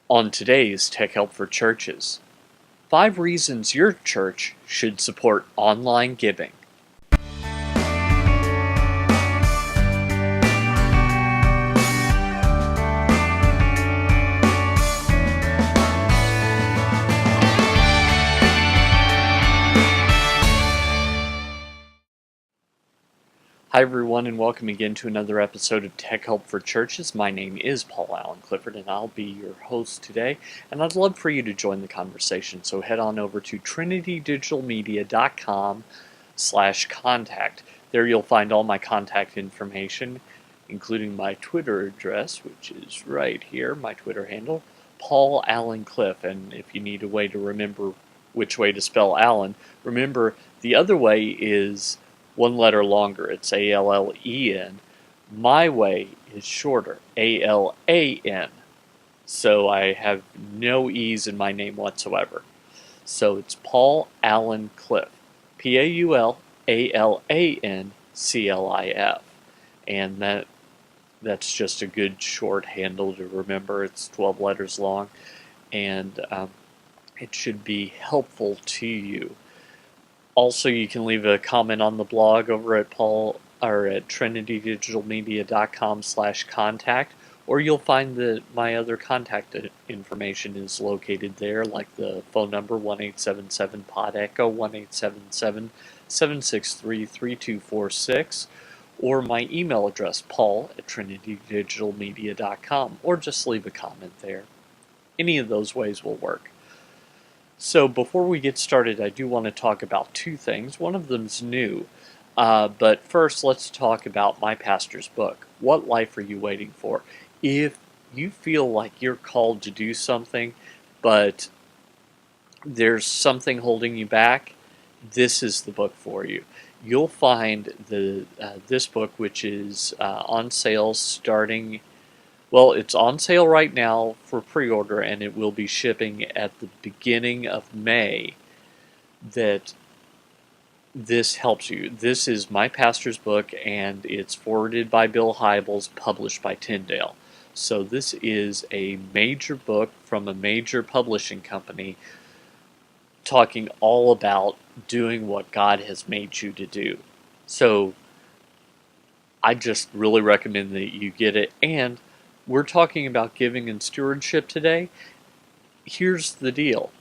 On today's Tech Help for Churches, 5 reasons your church should support online giving. Hi everyone, and welcome again to another episode of Tech Help for Churches. My name is Paul Allen Clifford, and I'll be your host today. And I'd love for you to join the conversation, so head on over to trinitydigitalmedia.com/contact. There you'll find all my contact information, including my Twitter address, which is right here, my Twitter handle, Paul Allen Cliff. And if you need a way to remember which way to spell Allen, remember the other way is one letter longer. It's A-L-L-E-N. My way is shorter, A-L-A-N. So I have no E's in my name whatsoever. So it's Paul Allen Cliff, P-A-U-L-A-L-A-N-C-L-I-F. And that's just a good short handle to remember. It's 12 letters long, and it should be helpful to you. Also, you can leave a comment on the blog over at trinitydigitalmedia.com/contact, or you'll find that my other contact information is located there, like the phone number 1-877-POD-ECHO, 1-877-763-3246, or my email address, paul@trinitydigitalmedia.com, or just leave a comment there. Any of those ways will work. So before we get started, I do want to talk about 2 things. One of them's new, but first let's talk about my pastor's book, What Life Are You Waiting For? If you feel like you're called to do something, but there's something holding you back, this is the book for you. You'll find this book, which is on sale starting... Well, it's on sale right now for pre-order, and it will be shipping at the beginning of May, that this helps you. This is my pastor's book, and it's forwarded by Bill Hybels, published by Tyndale. So this is a major book from a major publishing company talking all about doing what God has made you to do. So I just really recommend that you get it. And we're talking about giving and stewardship today. Here's the deal.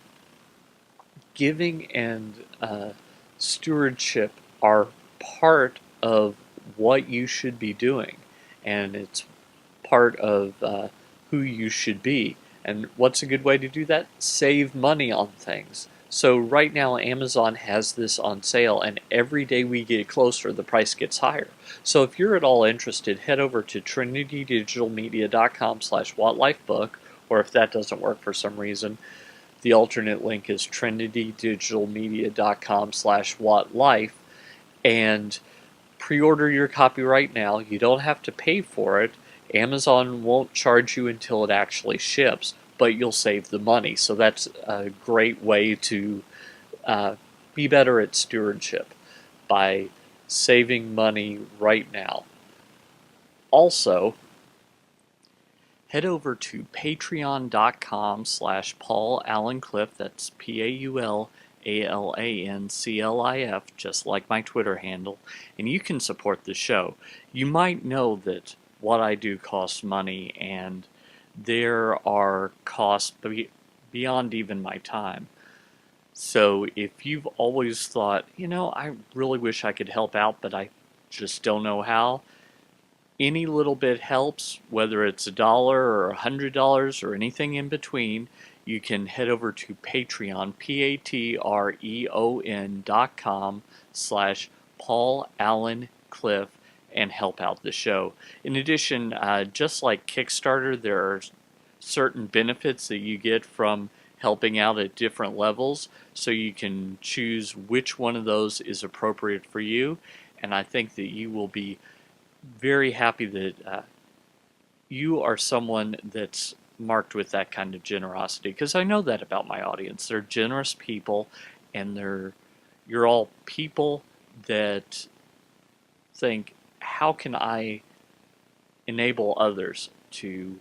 Giving and stewardship are part of what you should be doing, and it's part of who you should be. And what's a good way to do that? Save money on things. So right now Amazon has this on sale, and every day we get closer, the price gets higher. So if you're at all interested, head over to trinitydigitalmedia.com/whatlifebook, or if that doesn't work for some reason, the alternate link is trinitydigitalmedia.com/whatlife, and pre-order your copy right now. You don't have to pay for it. Amazon won't charge you until it actually ships, but you'll save the money. So that's a great way to be better at stewardship, by saving money right now. Also, head over to patreon.com/Paul Allen Cliff. That's PAULALANCLIF, just like my Twitter handle, and you can support the show. You might know that what I do costs money, and there are costs beyond even my time. So if you've always thought, I really wish I could help out, but I just don't know how, any little bit helps, whether it's $1 or $100 or anything in between. You can head over to Patreon, patreon.com/Paul Allen Cliff, and help out the show. In addition, just like Kickstarter, there are certain benefits that you get from helping out at different levels, so you can choose which one of those is appropriate for you. And I think that you will be very happy that you are someone that's marked with that kind of generosity, because I know that about my audience. They're generous people, and you're all people that think, how can I enable others to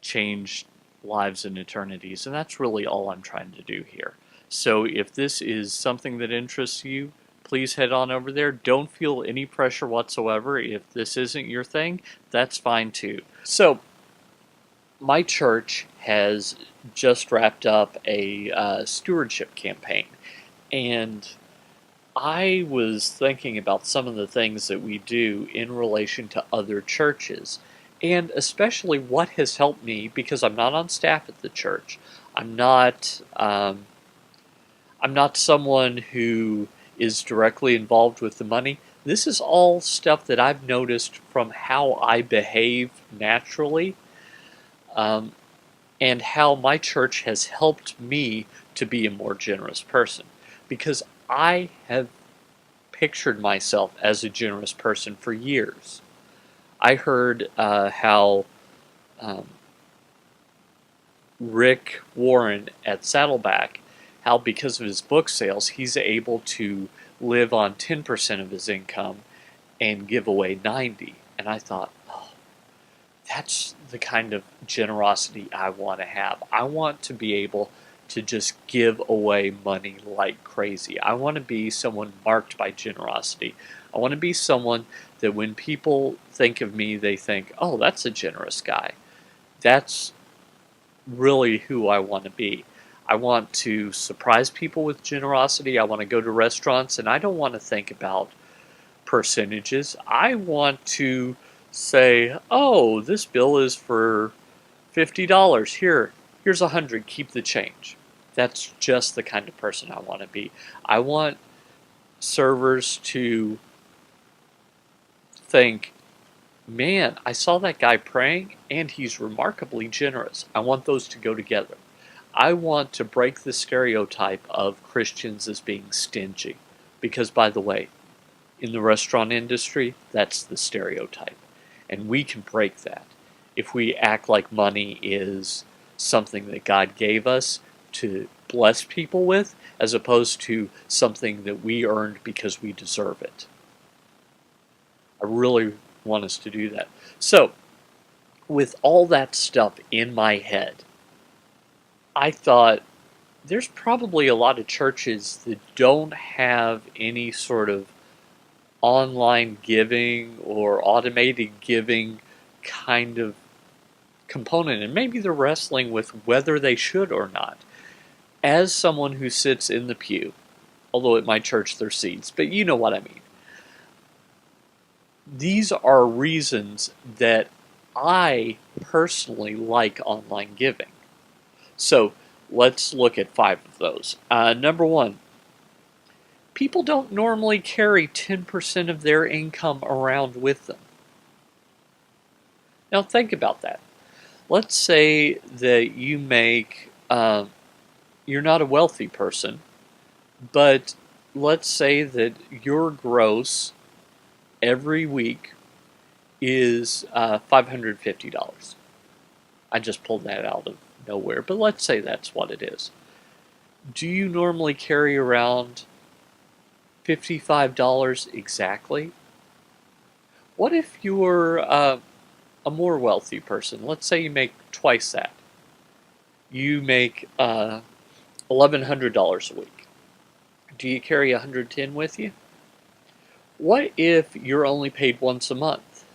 change lives and eternities, and that's really all I'm trying to do here. So if this is something that interests you, please head on over there. Don't feel any pressure whatsoever. If this isn't your thing, that's fine too. So my church has just wrapped up a stewardship campaign, and I was thinking about some of the things that we do in relation to other churches, and especially what has helped me because I'm not on staff at the church. I'm not. I'm not someone who is directly involved with the money. This is all stuff that I've noticed from how I behave naturally, um, and how my church has helped me to be a more generous person. Because I have pictured myself as a generous person for years. I heard how um, Rick Warren at Saddleback, how because of his book sales, he's able to live on 10% of his income and give away 90. And I thought, oh, that's the kind of generosity I want to have. I want to be able to just give away money like crazy. I want to be someone marked by generosity. I want to be someone that when people think of me, they think, oh, that's a generous guy. That's really who I want to be. I want to surprise people with generosity. I want to go to restaurants, and I don't want to think about percentages. I want to say, oh, this bill is for $50. Here's 100. Keep the change. That's just the kind of person I want to be. I want servers to think, man, I saw that guy praying and he's remarkably generous. I want those to go together. I want to break the stereotype of Christians as being stingy. Because, by the way, in the restaurant industry, that's the stereotype. And we can break that if we act like money is something that God gave us to bless people with, as opposed to something that we earned because we deserve it. I really want us to do that. So, with all that stuff in my head, I thought there's probably a lot of churches that don't have any sort of online giving or automated giving kind of component, and maybe they're wrestling with whether they should or not. As someone who sits in the pew, although at my church they're seats, but you know what I mean. These are reasons that I personally like online giving. So let's look at 5 of those. Number 1, people don't normally carry 10% of their income around with them. Now think about that. Let's say that you make, you're not a wealthy person, but let's say that your gross every week is $550. I just pulled that out of nowhere, but let's say that's what it is. Do you normally carry around $55 exactly? What if you're a more wealthy person? Let's say you make twice that. You make $1,100 a week. Do you carry 110 with you? What if you're only paid once a month,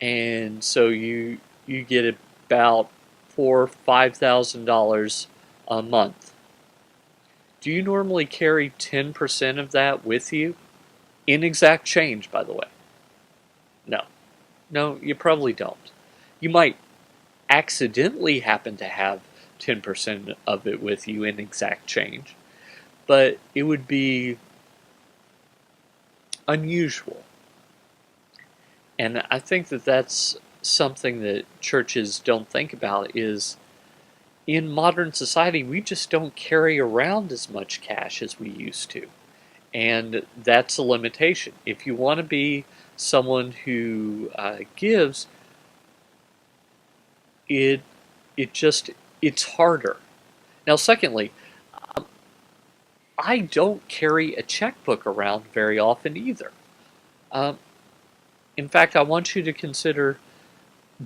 and so you get about $4,000-$5,000 a month? Do you normally carry 10% of that with you? In exact change, by the way. No, you probably don't. You might accidentally happen to have 10% of it with you in exact change, but it would be unusual. And I think that that's something that churches don't think about is in modern society, we just don't carry around as much cash as we used to. And that's a limitation. If you want to be someone who gives, it's harder. Now, secondly, I don't carry a checkbook around very often either. In fact, I want you to consider,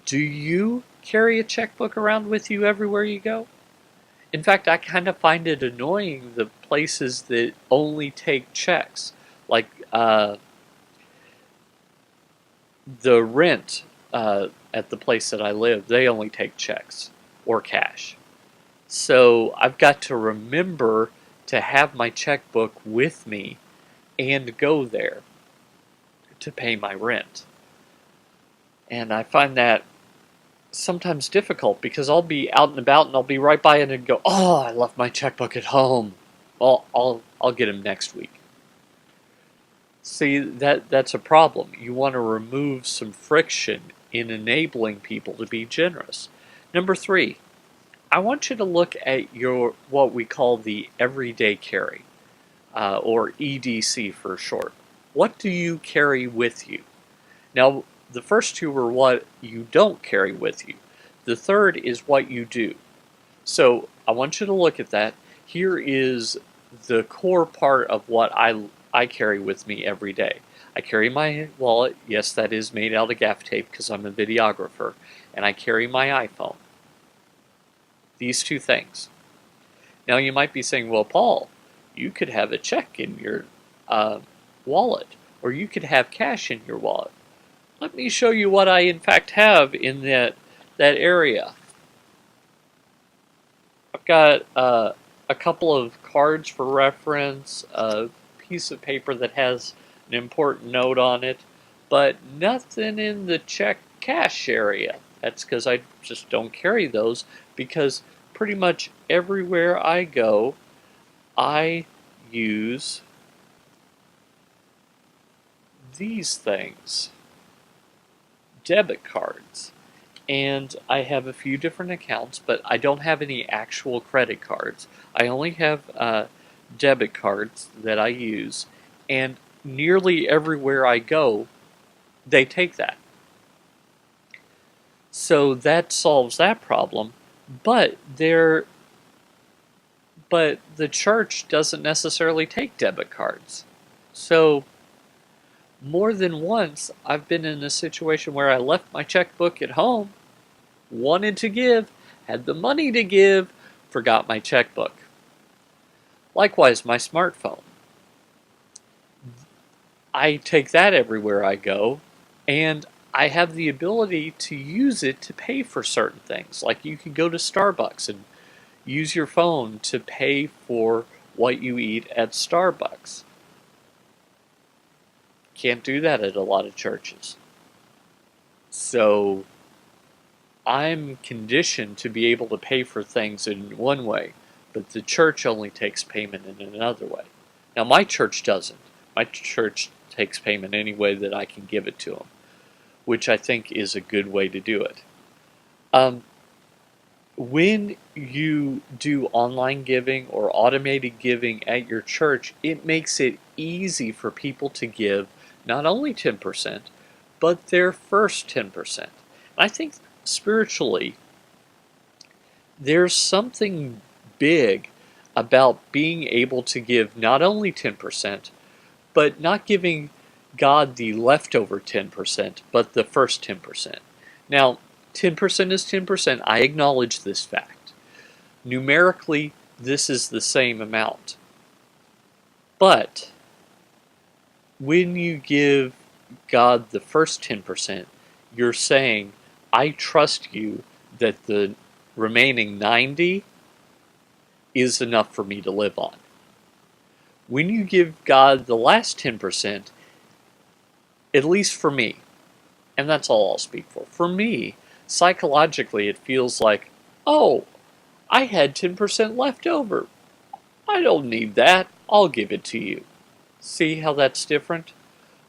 do you carry a checkbook around with you everywhere you go? In fact, I kind of find it annoying the places that only take checks, like the rent at the place that I live. They only take checks or cash. So I've got to remember to have my checkbook with me and go there to pay my rent. And I find that sometimes difficult because I'll be out and about and I'll be right by it and go, "Oh, I left my checkbook at home. Well, I'll get him next week." See, that's a problem. You want to remove some friction in enabling people to be generous. Number 3, I want you to look at your what we call the everyday carry, or EDC for short. What do you carry with you? Now, the first two are what you don't carry with you. The third is what you do. So I want you to look at that. Here is the core part of what I carry with me every day. I carry my wallet. Yes, that is made out of gaff tape because I'm a videographer. And I carry my iPhone. These two things. Now you might be saying, well, Paul, you could have a check in your wallet, or you could have cash in your wallet. Let me show you what I in fact have in that area. I've got a couple of cards for reference, a piece of paper that has an important note on it, but nothing in the check cash area. That's because I just don't carry those, because pretty much everywhere I go, I use these things. Debit cards. And I have a few different accounts, but I don't have any actual credit cards. I only have debit cards that I use, and nearly everywhere I go, they take that. So that solves that problem, but the church doesn't necessarily take debit cards. So more than once, I've been in a situation where I left my checkbook at home, wanted to give, had the money to give, forgot my checkbook. Likewise, my smartphone. I take that everywhere I go, and I have the ability to use it to pay for certain things. Like you can go to Starbucks and use your phone to pay for what you eat at Starbucks. Can't do that at a lot of churches. So I'm conditioned to be able to pay for things in one way, but the church only takes payment in another way. Now my church doesn't. My church takes payment any way that I can give it to them, which I think is a good way to do it. When you do online giving or automated giving at your church, it makes it easy for people to give not only 10%, but their first 10%. And I think spiritually, there's something big about being able to give not only 10%, but not giving God the leftover 10%, but the first 10%. Now, 10% is 10%. I acknowledge this fact. Numerically, this is the same amount. But when you give God the first 10%, you're saying, I trust you that the remaining 90 is enough for me to live on. When you give God the last 10%, at least for me, and that's all I'll speak for me, psychologically it feels like, oh, I had 10% left over. I don't need that. I'll give it to you. See how that's different?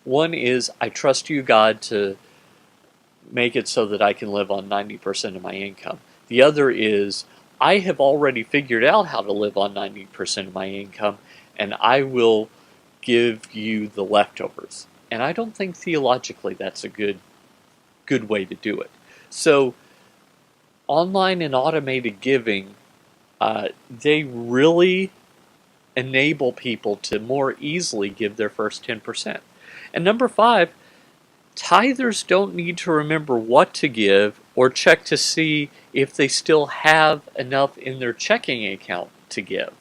One is, I trust you, God, to make it so that I can live on 90% of my income. The other is, I have already figured out how to live on 90% of my income, and I will give you the leftovers. And I don't think theologically that's a good way to do it. So, online and automated giving, they really enable people to more easily give their first 10%. And number 5, tithers don't need to remember what to give or check to see if they still have enough in their checking account to give,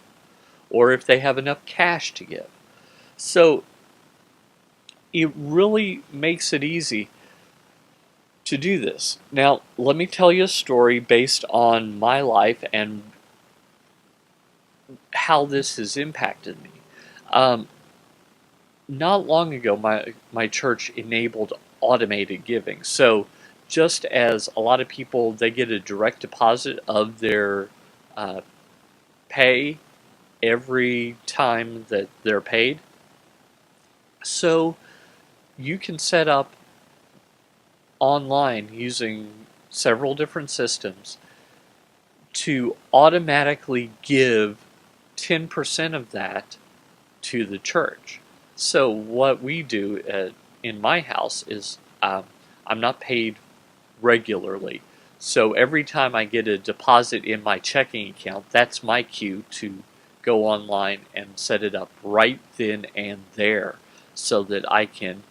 or if they have enough cash to give. So it really makes it easy to do this. Now, let me tell you a story based on my life and how this has impacted me. Not long ago, my church enabled automated giving. So just as a lot of people, they get a direct deposit of their pay every time that they're paid, so you can set up online using several different systems to automatically give 10% of that to the church. So what we do in my house is I'm not paid regularly. So every time I get a deposit in my checking account, that's my cue to go online and set it up right then and there so that I can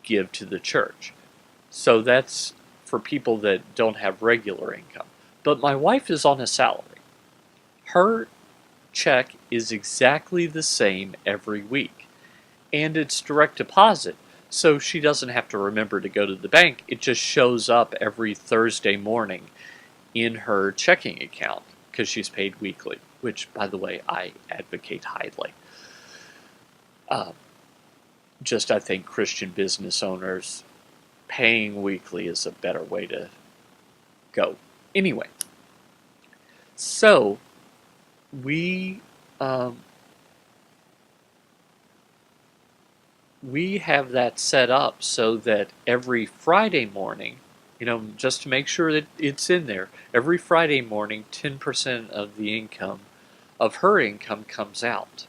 give to the church. So that's for people that don't have regular income. But my wife is on a salary. Her check is exactly the same every week, and it's direct deposit, so she doesn't have to remember to go to the bank. It just shows up every Thursday morning in her checking account because she's paid weekly, which, by the way, I advocate highly. I think Christian business owners paying weekly is a better way to go. Anyway, so we have that set up so that every Friday morning, just to make sure that it's in there, every Friday morning, 10% of the income, of her income, comes out.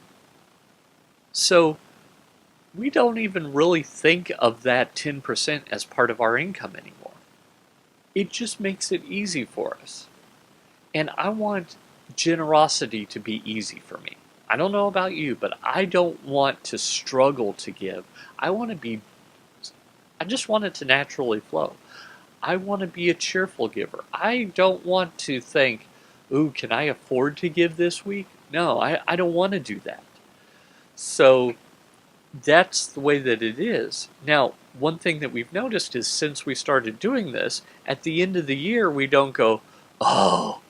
So we don't even really think of that 10% as part of our income anymore. It just makes it easy for us. And I want generosity to be easy for me. I don't know about you, but I don't want to struggle to give. I just want it to naturally flow. I want to be a cheerful giver. I don't want to think, ooh, can I afford to give this week? No, I don't want to do that. So that's the way that it is. Now, one thing that we've noticed is since we started doing this, at the end of the year, we don't go, oh,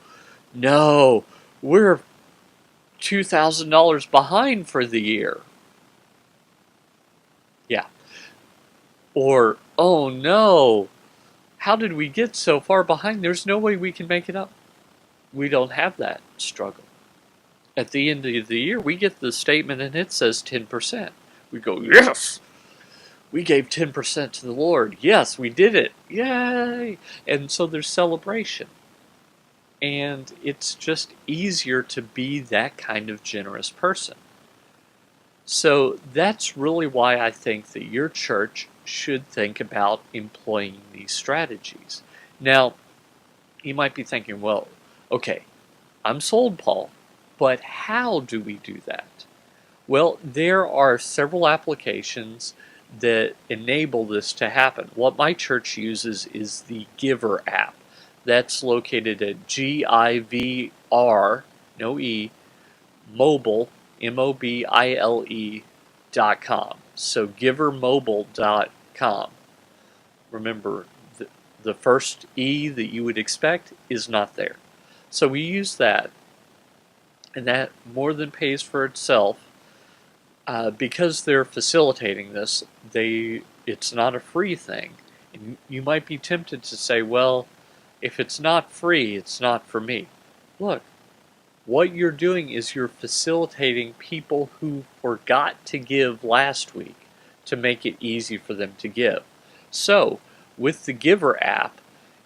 no, we're $2,000 behind for the year. Yeah. Or, oh no, how did we get so far behind? There's no way we can make it up. We don't have that struggle. At the end of the year, we get the statement and it says 10%. We go, yes! We gave 10% to the Lord. Yes, we did it. Yay! And so there's celebration. And it's just easier to be that kind of generous person. So that's really why I think that your church should think about employing these strategies. Now, you might be thinking, well, okay, I'm sold, Paul, but how do we do that? Well, there are several applications that enable this to happen. What my church uses is the Giver app. That's located at GIVR, no E, mobile, mobile.com. So givermobile.com. Remember, the first E that you would expect is not there. So we use that, and that more than pays for itself. Because they're facilitating this, it's not a free thing. And you might be tempted to say, well, if it's not free, it's not for me. Look, what you're doing is you're facilitating people who forgot to give last week to make it easy for them to give. So, with the Giver app,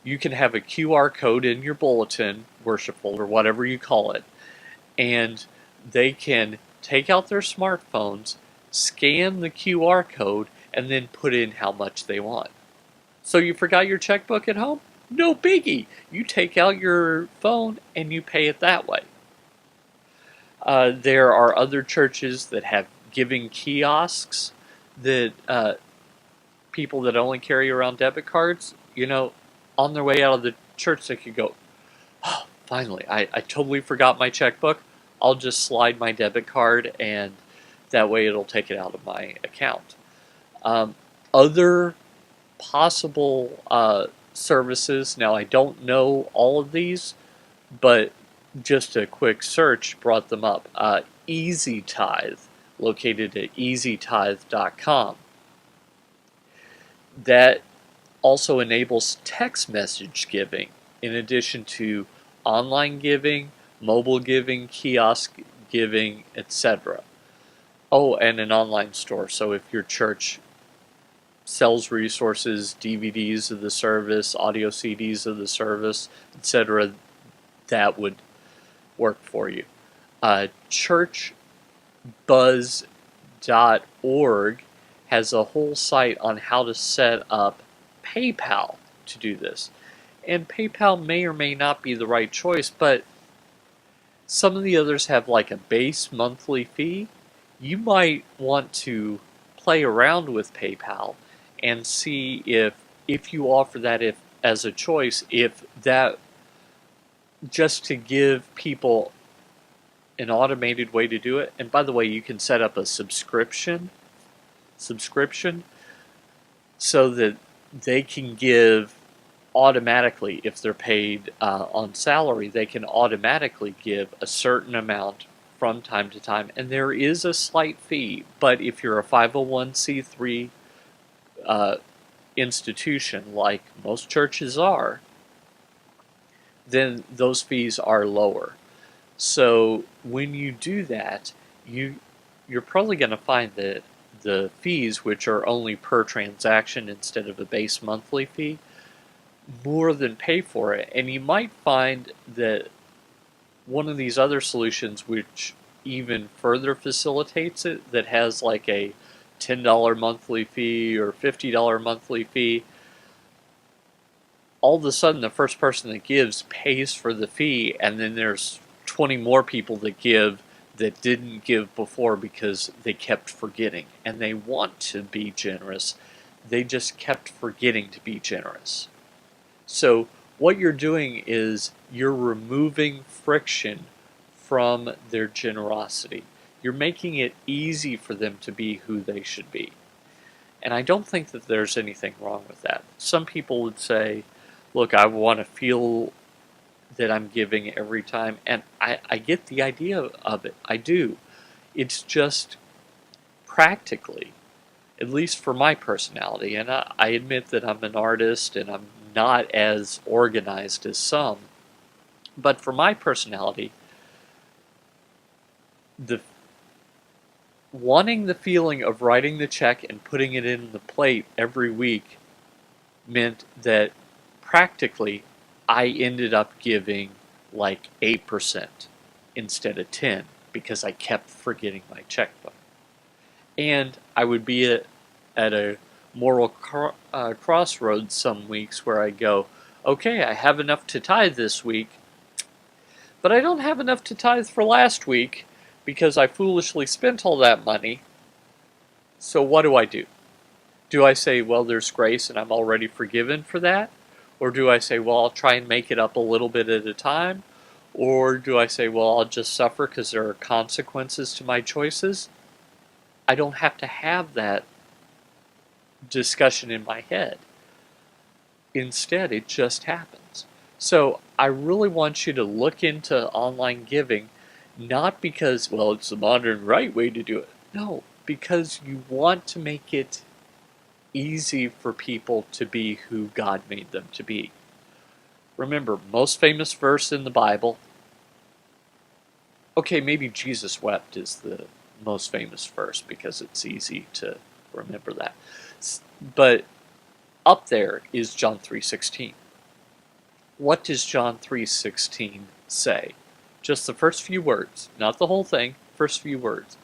you can have a QR code in your bulletin, worship folder, whatever you call it, and they can take out their smartphones, scan the QR code, and then put in how much they want. So you forgot your checkbook at home? No biggie. You take out your phone and you pay it that way. There are other churches that have giving kiosks that people that only carry around debit cards, on their way out of the church, they could go, oh, finally, I totally forgot my checkbook. I'll just slide my debit card, and that way it'll take it out of my account. Other possible services, now I don't know all of these, but just a quick search brought them up. Easy Tithe, located at easytithe.com. That also enables text message giving in addition to online giving, mobile giving, kiosk giving, etc. Oh, and an online store. So if your church sells resources, DVDs of the service, audio CDs of the service, etc., that would work for you. Churchbuzz.org has a whole site on how to set up PayPal to do this. And PayPal may or may not be the right choice, but some of the others have like a base monthly fee. You might want to play around with PayPal and see if you offer that as a choice, if that, just to give people an automated way to do it. And by the way, you can set up a subscription so that they can give automatically, if they're paid on salary, they can automatically give a certain amount from time to time. And there is a slight fee, but if you're a 501c3 institution, like most churches are, then those fees are lower. So when you do that, you're probably going to find that the fees, which are only per transaction instead of a base monthly fee, more than pay for it. And you might find that one of these other solutions, which even further facilitates it, that has like a $10 monthly fee or $50 monthly fee, all of a sudden the first person that gives pays for the fee, and then there's 20 more people that give that didn't give before because they kept forgetting. And they want to be generous, they just kept forgetting to be generous. So what you're doing is you're removing friction from their generosity. You're making it easy for them to be who they should be. And I don't think that there's anything wrong with that. Some people would say, look, I want to feel that I'm giving every time, and I get the idea of it. I do. It's just practically, at least for my personality, and I admit that I'm an artist and I'm not as organized as some, but for my personality, the wanting the feeling of writing the check and putting it in the plate every week meant that practically I ended up giving like 8% instead of 10 because I kept forgetting my checkbook. And I would be at a moral crossroads some weeks where I go, okay, I have enough to tithe this week, but I don't have enough to tithe for last week because I foolishly spent all that money. So what do? Do I say, well, there's grace and I'm already forgiven for that? Or do I say, well, I'll try and make it up a little bit at a time? Or do I say, well, I'll just suffer because there are consequences to my choices? I don't have to have that discussion in my head. Instead, it just happens. So I really want you to look into online giving, not because, well, it's the modern right way to do it. No, because you want to make it easy for people to be who God made them to be. Remember, most famous verse in the Bible. Okay, maybe Jesus wept is the most famous verse because it's easy to remember that. But up there is John 3:16. What does John 3:16 say? Just the first few words, not the whole thing, first few words.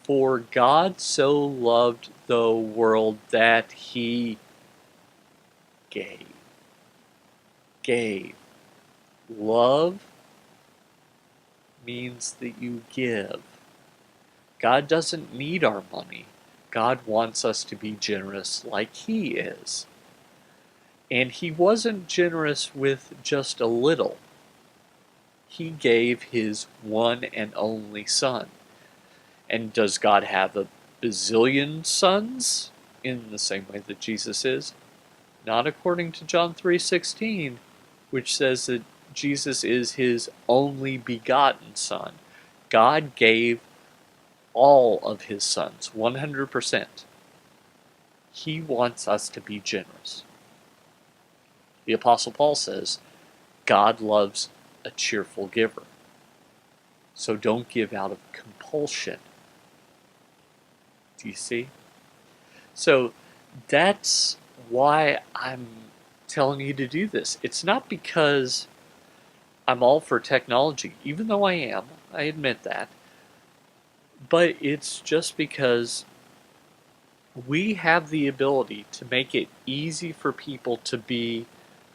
For God so loved the world that he gave. Gave. Love means that you give. God doesn't need our money. God wants us to be generous like he is. And he wasn't generous with just a little. He gave his one and only son. And does God have a bazillion sons in the same way that Jesus is? Not according to John 3:16, which says that Jesus is his only begotten son. God gave all of his sons, 100%. He wants us to be generous. The Apostle Paul says, God loves a cheerful giver. So don't give out of compulsion. Do you see? So that's why I'm telling you to do this. It's not because I'm all for technology, even though I am, I admit that. But it's just because we have the ability to make it easy for people to be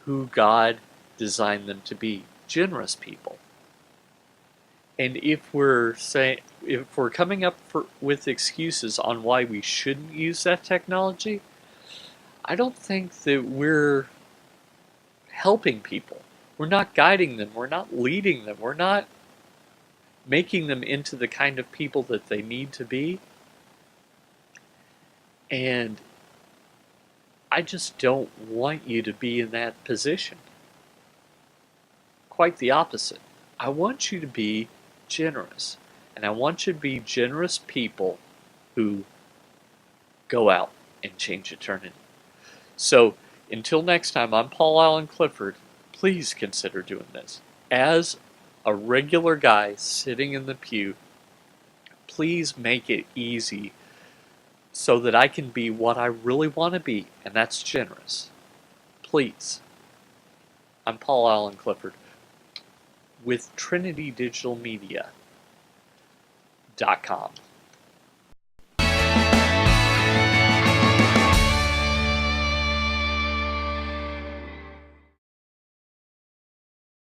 who God designed them to be, generous people. And if we're coming up with excuses on why we shouldn't use that technology, I don't think that we're helping people. We're not guiding them. We're not leading them. We're not making them into the kind of people that they need to be. And I just don't want you to be in that position. Quite the opposite. I want you to be generous. And I want you to be generous people who go out and change eternity. So, until next time, I'm Paul Allen Clifford. Please consider doing this. As a regular guy sitting in the pew, please make it easy so that I can be what I really want to be, and that's generous. Please. I'm Paul Allen Clifford with TrinityDigitalMedia.com.